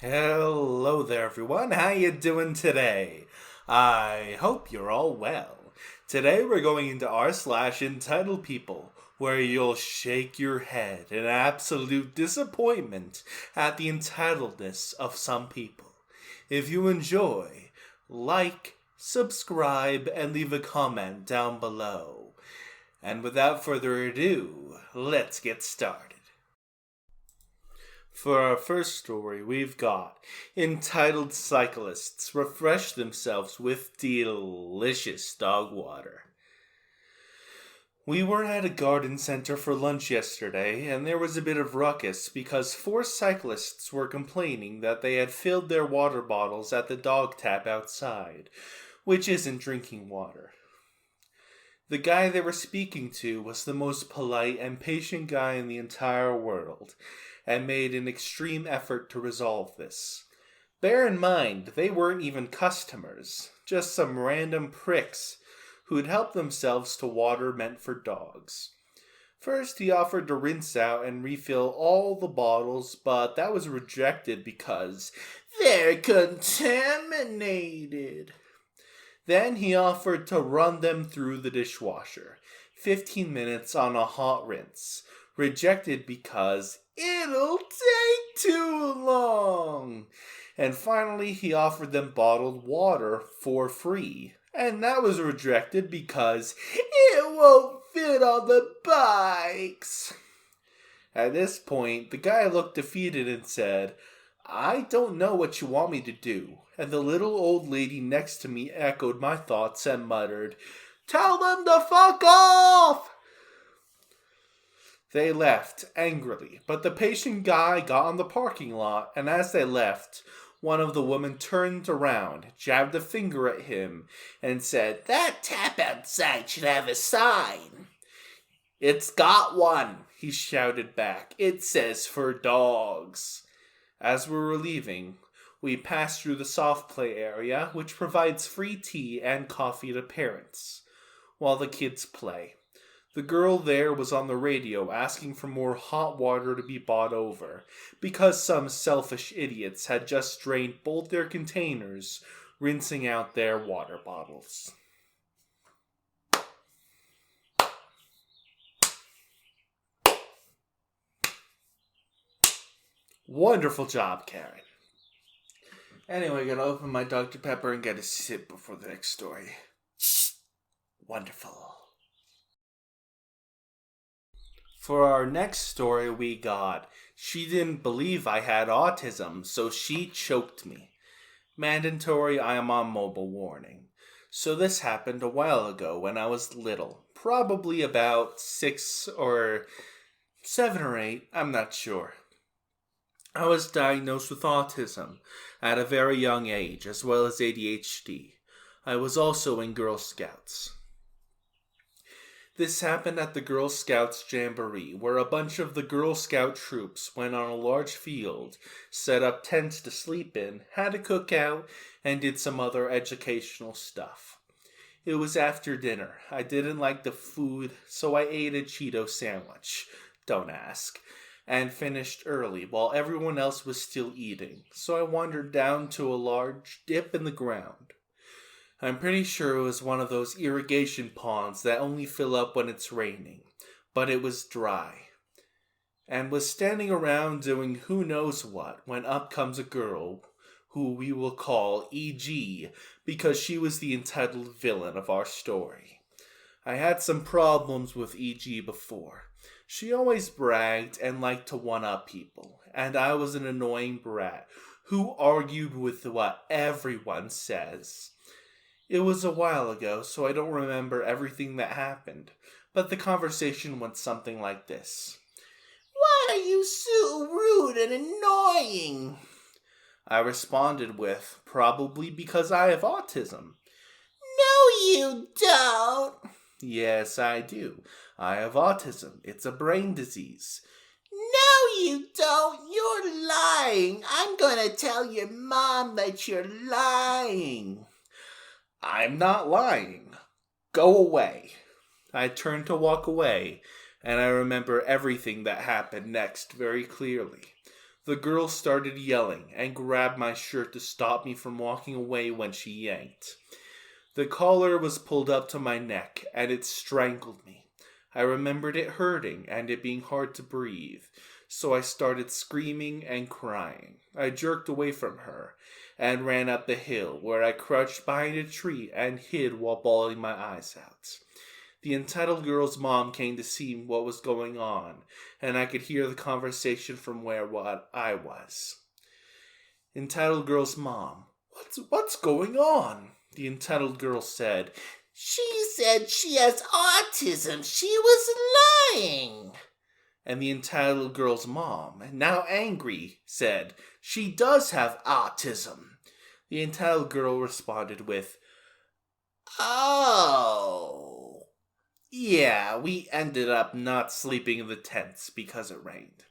Hello there, everyone. How you doing today? I hope you're all well. Today we're going into r/entitled people, where you'll shake your head in absolute disappointment at the entitledness of some people. If you enjoy, like, subscribe, and leave a comment down below. And without further ado, let's get started. For our first story, we've got entitled cyclists refresh themselves with delicious dog water. We were at a garden center for lunch yesterday, and there was a bit of ruckus because 4 cyclists were complaining that they had filled their water bottles at the dog tap outside, which isn't drinking water. The guy they were speaking to was the most polite and patient guy in the entire world, and made an extreme effort to resolve this. Bear in mind, they weren't even customers, just some random pricks who'd helped themselves to water meant for dogs. First, he offered to rinse out and refill all the bottles, but that was rejected because they're contaminated. Then he offered to run them through the dishwasher, 15 minutes on a hot rinse, rejected because it'll take too long. And finally, he offered them bottled water for free, and that was rejected because it won't fit on the bikes. At this point, the guy looked defeated and said, "I don't know what you want me to do." And the little old lady next to me echoed my thoughts and muttered, "Tell them to fuck off!" They left, angrily, but the patient guy got on the parking lot, and as they left, one of the women turned around, jabbed a finger at him, and said, "That tap outside should have a sign." "It's got one," he shouted back. "It says for dogs." As we were leaving, we passed through the soft play area, which provides free tea and coffee to parents, while the kids play. The girl there was on the radio asking for more hot water to be bought over, because some selfish idiots had just drained both their containers, rinsing out their water bottles. Wonderful job, Karen. Anyway, gonna open my Dr. Pepper and get a sip before the next story. Wonderful. For our next story, we got, "She didn't believe I had autism, so she choked me." Mandatory I am on mobile warning. So this happened a while ago when I was little. Probably about 6 or 7 or 8, I'm not sure. I was diagnosed with autism at a very young age, as well as ADHD. I was also in Girl Scouts. This happened at the Girl Scouts Jamboree, where a bunch of the Girl Scout troops went on a large field, set up tents to sleep in, had a cookout, and did some other educational stuff. It was after dinner. I didn't like the food, so I ate a Cheeto sandwich. Don't ask. And finished early, while everyone else was still eating, so I wandered down to a large dip in the ground. I'm pretty sure it was one of those irrigation ponds that only fill up when it's raining, but it was dry. And was standing around doing who knows what when up comes a girl who we will call E.G. because she was the entitled villain of our story. I had some problems with E.G. before. She always bragged and liked to one-up people, and I was an annoying brat who argued with what everyone says. It was a while ago, so I don't remember everything that happened, but the conversation went something like this. "Why are you so rude and annoying?" I responded with, "Probably because I have autism." "No, you don't." "Yes, I do. I have autism. It's a brain disease." "No, you don't. You're lying. I'm gonna tell your mom that you're lying." "I'm not lying. Go away." I turned to walk away, and I remember everything that happened next very clearly. The girl started yelling and grabbed my shirt to stop me from walking away when she yanked. The collar was pulled up to my neck and it strangled me. I remembered it hurting and it being hard to breathe, so I started screaming and crying. I jerked away from her and ran up the hill, where I crouched behind a tree and hid while bawling my eyes out. The entitled girl's mom came to see what was going on, and I could hear the conversation from where I was. Entitled girl's mom: What's going on? The entitled girl said, She said she has autism. She was lying. And the entitled girl's mom, now angry, said, She does have autism. The entitled girl responded with, Oh. Yeah, we ended up not sleeping in the tents because it rained.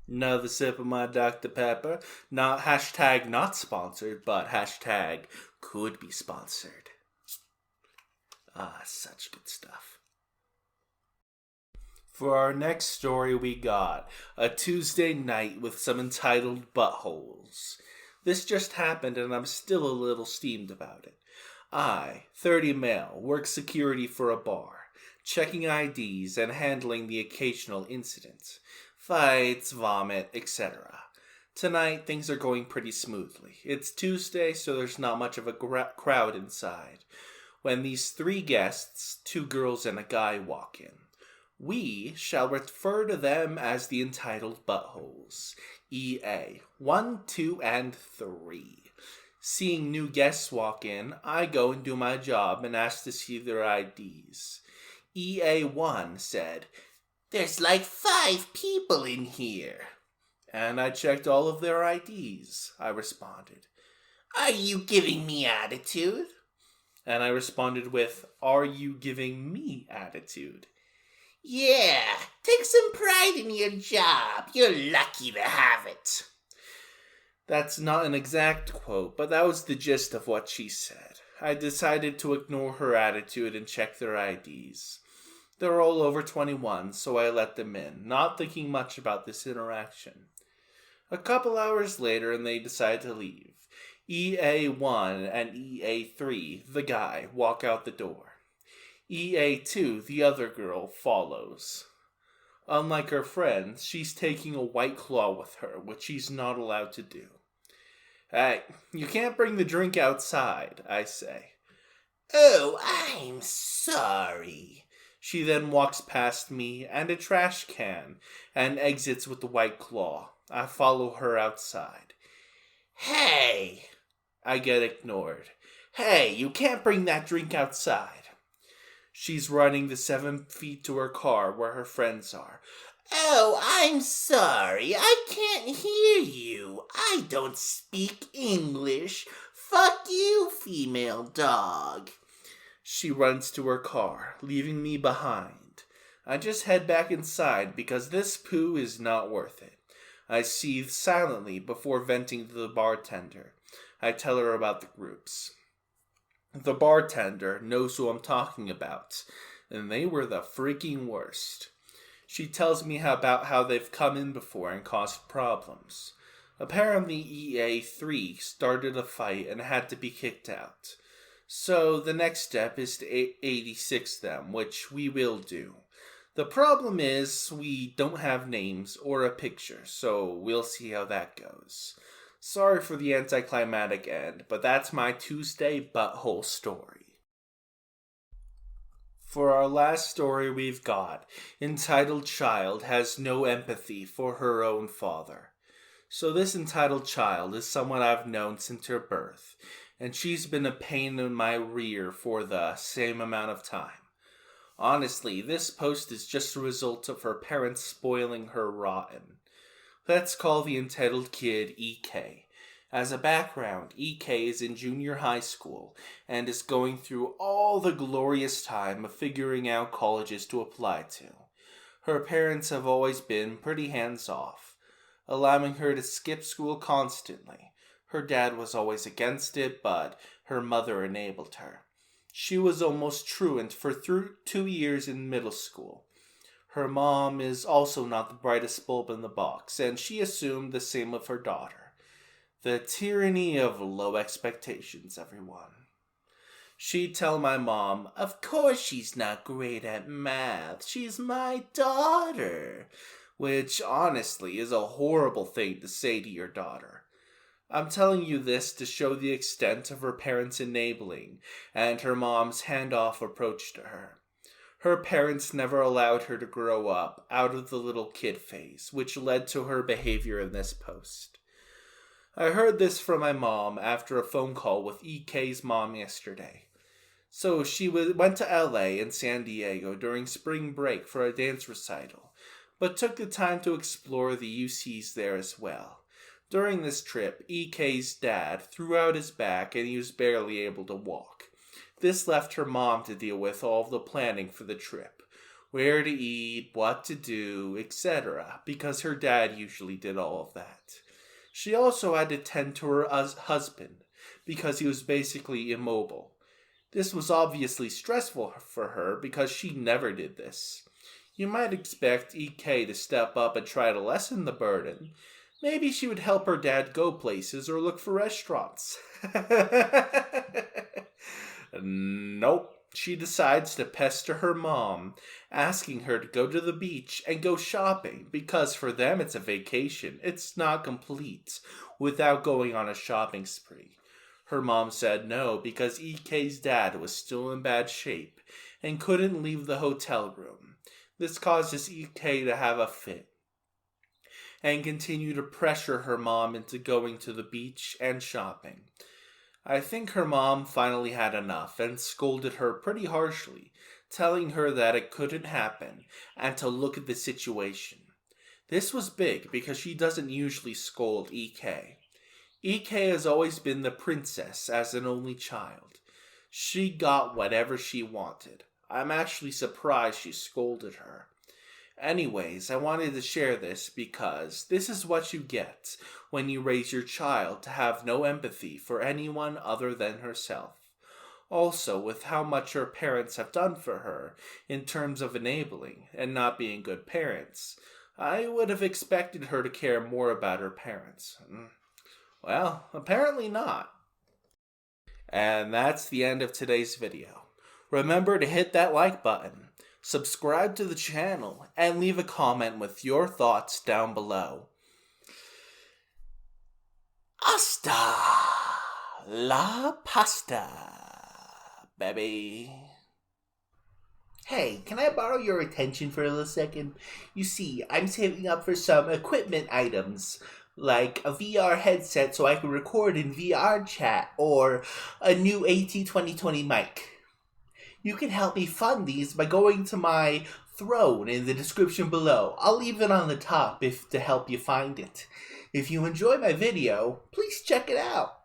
Another sip of my Dr. Pepper. Not hashtag not sponsored, but hashtag could be sponsored. Such good stuff. For our next story, we got a Tuesday night with some entitled buttholes. This just happened and I'm still a little steamed about it. I, 30 male, work security for a bar, checking IDs and handling the occasional incident. Fights, vomit, etc. Tonight, things are going pretty smoothly. It's Tuesday, so there's not much of a crowd inside, when these 3 guests, 2 girls and a guy, walk in. We shall refer to them as the entitled buttholes. EA 1, 2, and 3. Seeing new guests walk in, I go and do my job and ask to see their IDs. EA1 said, There's like 5 people in here. And I checked all of their IDs, I responded. Are you giving me attitude? And I responded with, Are you giving me attitude? Yeah, take some pride in your job. You're lucky to have it. That's not an exact quote, but that was the gist of what she said. I decided to ignore her attitude and check their IDs. They're all over 21, so I let them in, not thinking much about this interaction. A couple hours later, and they decide to leave. EA1 and EA3, the guy, walk out the door. EA2, the other girl, follows. Unlike her friends, she's taking a White Claw with her, which she's not allowed to do. Hey, you can't bring the drink outside, I say. Oh, I'm sorry. She then walks past me and a trash can and exits with the White Claw. I follow her outside. Hey! I get ignored. Hey, you can't bring that drink outside. She's running the 7 feet to her car where her friends are. Oh, I'm sorry. I can't hear you. I don't speak English. Fuck you, female dog. She runs to her car, leaving me behind. I just head back inside because this poo is not worth it. I seethe silently before venting to the bartender. I tell her about the groups. The bartender knows who I'm talking about, and they were the freaking worst. She tells me about how they've come in before and caused problems. Apparently EA3 started a fight and had to be kicked out. So the next step is to 86 them, which we will do. The problem is we don't have names or a picture, so we'll see how that goes. Sorry for the anticlimactic end, but that's my Tuesday butthole story. For our last story we've got, entitled Child has no empathy for her own father. So this entitled child is someone I've known since her birth, and she's been a pain in my rear for the same amount of time. Honestly, this post is just a result of her parents spoiling her rotten. Let's call the entitled kid EK. As a background, EK is in junior high school and is going through all the glorious time of figuring out colleges to apply to. Her parents have always been pretty hands-off, allowing her to skip school constantly. Her dad was always against it, but her mother enabled her. She was almost truant for 2 years in middle school. Her mom is also not the brightest bulb in the box, and she assumed the same of her daughter. The tyranny of low expectations, everyone. She'd tell my mom, "Of course she's not great at math. She's my daughter." Which, honestly, is a horrible thing to say to your daughter. I'm telling you this to show the extent of her parents' enabling and her mom's handoff approach to her. Her parents never allowed her to grow up out of the little kid phase, which led to her behavior in this post. I heard this from my mom after a phone call with EK's mom yesterday. So she went to LA and San Diego during spring break for a dance recital, but took the time to explore the UCs there as well. During this trip, EK's dad threw out his back and he was barely able to walk. This left her mom to deal with all of the planning for the trip. Where to eat, what to do, etc., because her dad usually did all of that. She also had to tend to her husband, because he was basically immobile. This was obviously stressful for her because she never did this. You might expect EK to step up and try to lessen the burden. Maybe she would help her dad go places or look for restaurants. Nope. She decides to pester her mom, asking her to go to the beach and go shopping because for them it's a vacation. It's not complete without going on a shopping spree. Her mom said no because EK's dad was still in bad shape and couldn't leave the hotel room. This causes EK to have a fit and continue to pressure her mom into going to the beach and shopping. I think her mom finally had enough and scolded her pretty harshly, telling her that it couldn't happen and to look at the situation. This was big because she doesn't usually scold EK. EK has always been the princess as an only child. She got whatever she wanted. I'm actually surprised she scolded her. Anyways, I wanted to share this because this is what you get when you raise your child to have no empathy for anyone other than herself. Also, with how much her parents have done for her in terms of enabling and not being good parents, I would have expected her to care more about her parents. Well, apparently not. And that's the end of today's video. Remember to hit that like button, subscribe to the channel, and leave a comment with your thoughts down below. Hasta la pasta, baby. Hey, can I borrow your attention for a little second? You see, I'm saving up for some equipment items, like a VR headset so I can record in VR chat, or a new AT2020 mic. You can help me fund these by going to my throne in the description below. I'll leave it on the top to help you find it. If you enjoy my video, please check it out.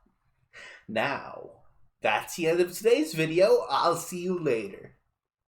Now, that's the end of today's video. I'll see you later.